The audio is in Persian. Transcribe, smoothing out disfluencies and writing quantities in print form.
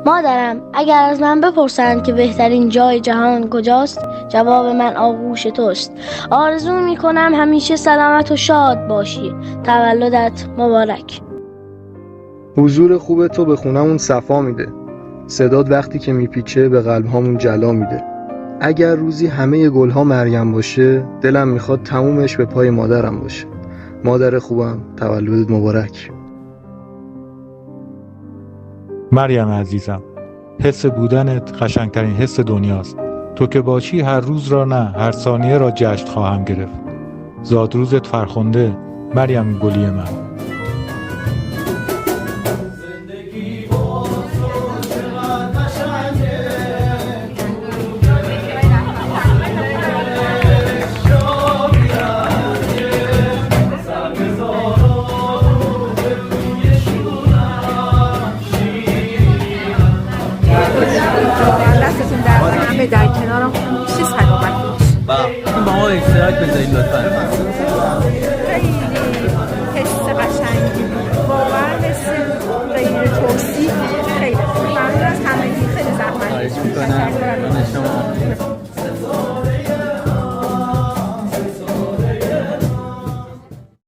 مادرم، اگر از من بپرسند که بهترین جای جهان کجاست، جواب من آغوش توست. آرزو میکنم همیشه سلامت و شاد باشی. تولدت مبارک. حضور خوب تو به خونمون صفا میده. صدات وقتی که میپیچه به قلبهامون جلا میده. اگر روزی همه گلها مریم باشه، دلم میخواد تمومش به پای مادرم باشه. مادر خوبم، تولدت مبارک. مریم عزیزم، حس بودنت قشنگترین حس دنیاست. تو که باشی هر روز را نه، هر ثانیه را جشن خواهم گرفت. زادروزت فرخنده، مریم گلی من. در کنارم چه سلامتی با ما اشتراک بذارید لطفا. خیلی حس قشنگی بود، واقعا حس غیر توصیف. خیلی ممنون از همگی، خیلی زحمت کشیدید. خواهش میکنم.